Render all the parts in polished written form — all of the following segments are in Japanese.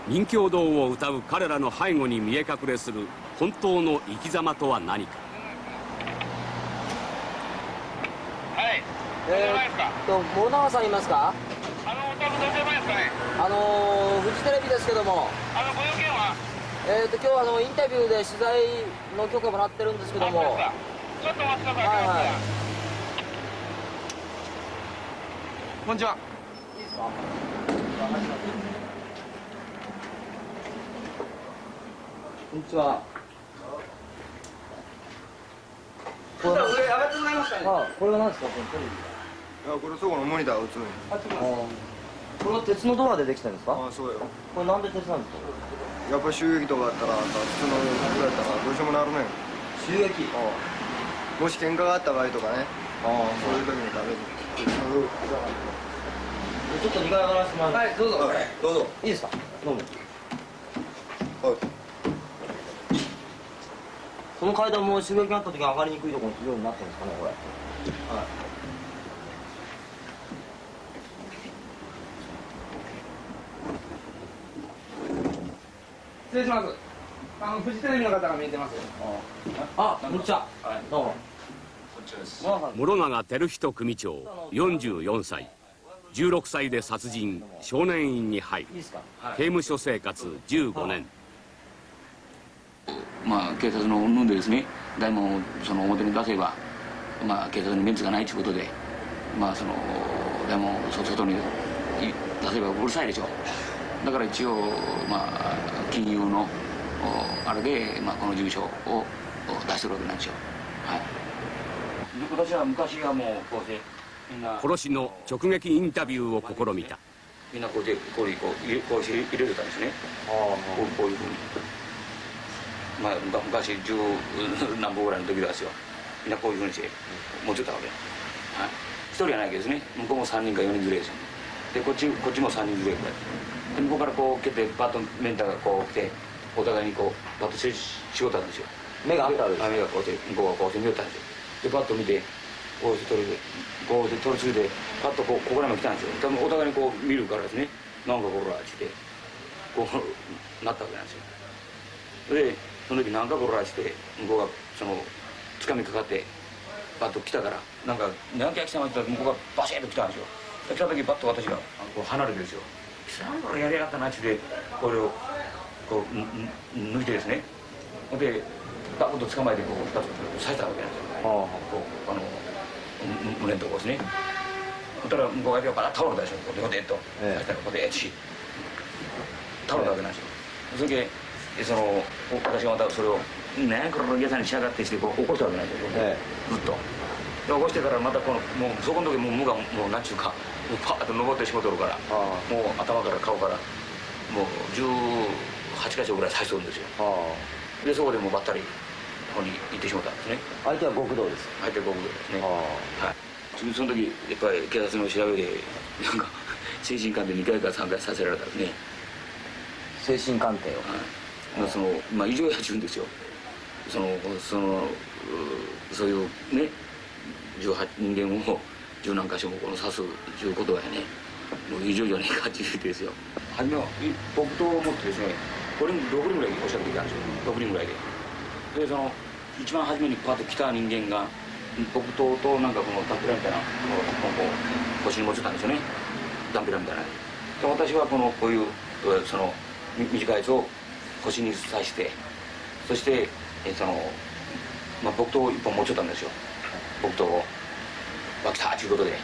任侠道を歌う彼らの背後に見え隠れする本当の生き様とは何か。はい。諸永さんいますか？お宅どちらですかね。フジテレビですけども。ご用件は？今日はインタビューで取材の許可もらってるんですけども。ちょっとお待ちください。はいはい。こんにちは。いいですか？こんにちは。上上がってもらえますかね。これは何ですか？このテレビ。いや、これそこのモニター映るんこれは鉄のドアでできてるんですか？ああ、そうよ。これなんで鉄なんですか？やっぱ襲撃とかあったら、普通の服やったらどうしようもなるねん。襲撃？もし喧嘩があった場合とかね、そういう時に食べる。ちょっと2階上がらせてもらう。はい、どうぞ。どうぞ。いいですか？どうも。はい。この階段も襲撃があった時に上がりにくいところになってるんですかね、これ。はい。失礼します。フジテレビの方が見えてます。こんにちは。どうも。諸永照人組長44歳。16歳で殺人、少年院に入り、刑務所生活15年。警察の云々でですね、大門を表に出せば、警察にメンツがないということで、大門を外に出せばうるさいでしょ。だから一応、金融のあれで、この住所を出してるわけなんですよ。はい。私は昔はもうこうしてみんな殺しの直撃インタビューを試みた。みんなこうしてこうして入れてたんですね。こういうふうに。昔十何本ぐらいの時ですよ。みんなこういうふうにして持ってたわけ。はい。一人はないけどですね。向こうも3人か4人ずれですよ。でこっちも3人ずれぐらい。で向こうからこう蹴ってパッとメンターがこう来てお互いにこうパッと仕事なんですよ。目があったわけです。目がこうして向こうがこうして見よったんですよ。でパッと見てこうして取り次いでパッとここらまで来たんですよ。多分お互いにこう見るからですね。なんかこらしてこうなったわけなんですよ。でその時なんかこらして向こうがつかみかかってパッと来たからなんか来たまって向こうがバシッと来たんですよ。来た時パッと私がこう離れてですよ。なんかやりやがったなってこれをこう抜いてですね。でバッと捕まえてこう2つ刺したわけなんですよ。こう胸のとこですね。そしたら向こうが相手がバタッと倒れたでしょ。こうでっと刺したらここで倒れたわけなんですよ。それで私がまたそれを「何やこれ嫌さにしやがって」してこう起こしたわけなんですよ。ずっと。で起こしてからまたもうそこの時もう無がもう何ちゅうかもうパーッと登ってしもとるからもう頭から顔からもう18か所ぐらい刺しとるんですよ。でそこでもうばったりここに行ってしまったんですね。相手は極道です。相手は極道ですね。はい。その時やっぱり警察の調べでなんか精神鑑定2回か3回させられたんですね。精神鑑定を。異常やっちゅうんですよ。そういうね人間を十何箇所も刺すということはねもう異常じゃねえかって言うてですよ。初めは木刀を持ってですねこれに6人ぐらいおっしゃってきたんですよ。6人ぐらいで。で一番初めにパッと来た人間が木刀となんかこのダンペラみたいな腰に持ってたんですよね。ダンペラみたいな。で私はこういう短いやつを腰に刺してそして木刀を1本持っちゃったんですよ。木刀を来たということで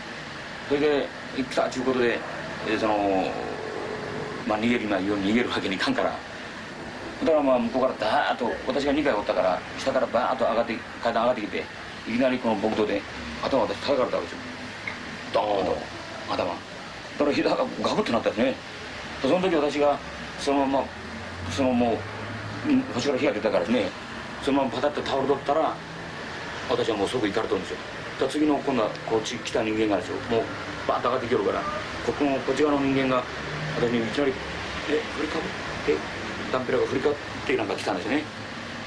それで来たということで逃げるように逃げるわけにいかんからだから向こうからダーッと私が2回おったから下からバーッと階段上がってきていきなりこの木刀で頭を私叩かれたわけですよ。ドーンと頭だから膝がガブッとなったんですね。その時私がそのままもう腰から火が出たからですねそのままパタッと倒れとったら私はもう即行かれとるんですよ。次の今度はこっち来た人間がですよもうバーッと上がってきよるからこっち側の人間が私にいきなり振りかぶってダンペラが振りかぶってなんか来たんですよね。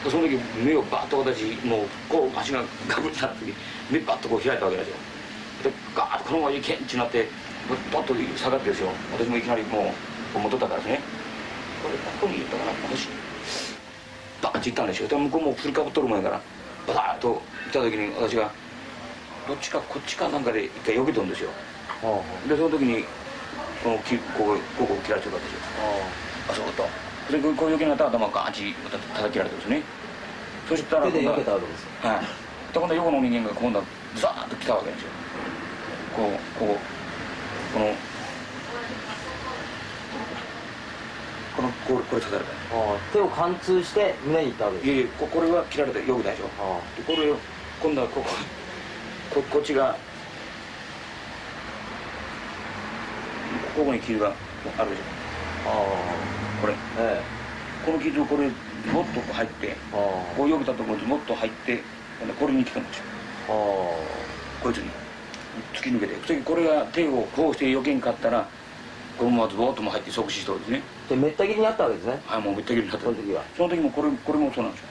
その時目をバーッと私もうこう足がガブッとなった時目バッとこう開いたわけですよ。でガーッとこのままいけんってなってバッと下がってですよ私もいきなりもう持っとったからですねこれここに言ったかな腰バーンっていったんですよ。で向こうも振りかぶっとる前からバタッと行った時に私がどっちかこっちかなんかで一回避けとるんですよ。でその時にここ切られてたんですよ。あそうとでこう避けなかったら頭ガーンチ叩きられてるんですね。そしたら手で避けたわけですよ。はい。で今度横の人間が今度はザーッと来たわけですよ。このこれ刺された。手を貫通して胸にいったわけです。いやいやこれは切られてよくないでしょ。これを今度はこっちがここに傷があるでしょ。これ、この傷をこれもっと入ってこう避けたところにもっと入ってこれに来たんですよ。こいつに突き抜けてこれが手をこうして避けんかったらこのままズボッとも入って即死しとるんですね。でめった切りにあったわけですね。はい、もうめった切りになった。その時もこれもそうなんですよ。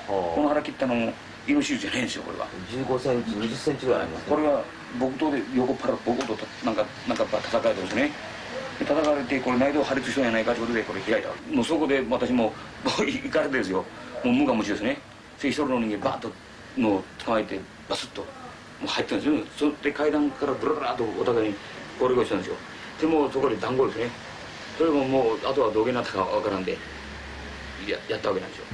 この腹切ったのも胃の手術じゃないんですよ。これは15センチ20センチぐらいありますね。これは木刀で横っ腹ボコッとなんか叩かれてるんですね。で叩かれてこれ内臓破裂しそうやないかということでこれ開いた。もうそこで私も行かれてですよ。もう無我夢中ですね。一人の人間バーッともう捕まえてバスッともう入ってるんですよ。それで階段からブラブラッとお互いにゴリゴリしたんですよ。でもそこで団子ですね。それももうあとはどげになったかわからんでやったわけなんですよ。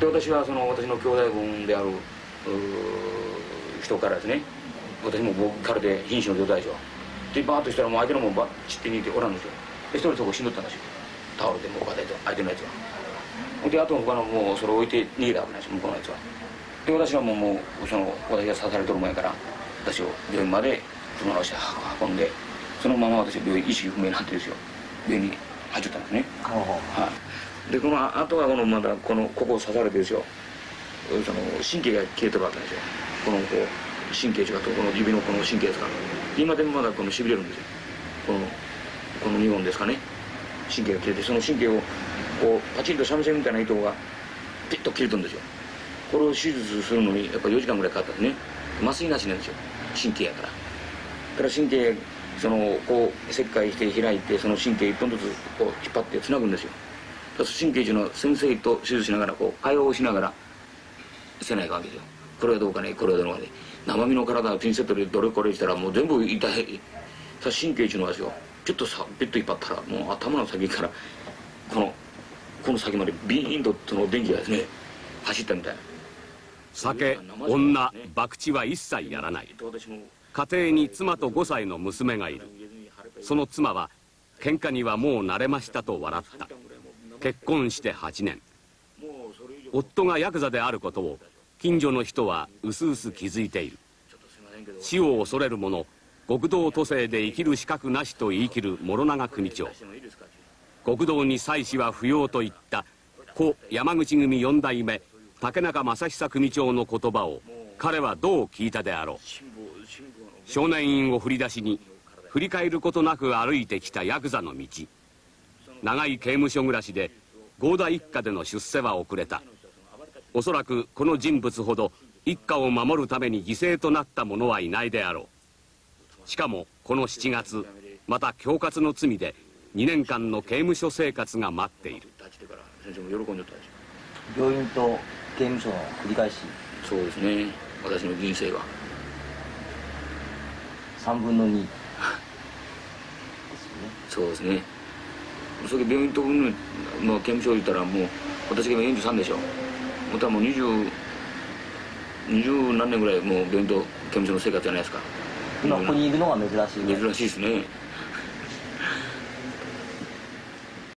で私は私の兄弟分である人からですね、私も僕からで瀕死の状態でしょ。でバーッとしたらもう相手のもんバッ散ってにいておらんんですよ。で一人そこ死んどったんですよ。タオルでもうバタッと相手のやつは。であと他のもうそれを置いて逃げたわけなんですよ、向こうのやつは。で私はもう私が刺されとる前から私を病院まで車をして運んでそのまま私は病院意識不明になってですよ病院に入っちゃったんですね。はい。でこの後はまだここを刺されてですよ、神経が消えてるわけなんですよ。神経がこの指のこの神経ですから今でもまだしびれるんですよ。この2本ですかね、神経が切れてその神経をパチンと三味線みたいな糸がピッと切れてるんですよ。これを手術するのにやっぱ4時間ぐらいかかったんですね。麻酔なしなんですよ、神経やから。だから神経切開して開いてその神経一本ずつ引っ張ってつなぐんですよ。神経というのは先生と手術しながら会話をしながらせないかんですよ。これはどうかね、これはどうかね、生身の体をピンセットでどれこれしたらもう全部痛い。神経というのはですよ、ピュッと引っ張ったらもう頭の先からこの先までビーンとその電気がですね走ったみたいな。酒、女、博打は一切やらない。家庭に妻と5歳の娘がいる。その妻は喧嘩にはもう慣れましたと笑った。結婚して8年。夫がヤクザであることを近所の人は薄々気づいている。死を恐れる者、極道都政で生きる資格なしと言い切る諸長組長。極道に妻子は不要と言った故山口組4代目竹中正久組長の言葉を彼はどう聞いたであろう。少年院を振り出しに振り返ることなく歩いてきたヤクザの道。長い刑務所暮らしで合田一家での出世は遅れた。おそらくこの人物ほど一家を守るために犠牲となった者はいないであろう。しかもこの7月また恐喝の罪で2年間の刑務所生活が待っている。病院と刑務所の繰り返し。そうですね、私の人生は3分の2ですよね。そうですね。それで病院との刑務所を言ったらもう私が今43でしょ。もう20何年ぐらいもう病院と刑務所の生活じゃないですか。今ここにいるのが珍しい。珍しいですね。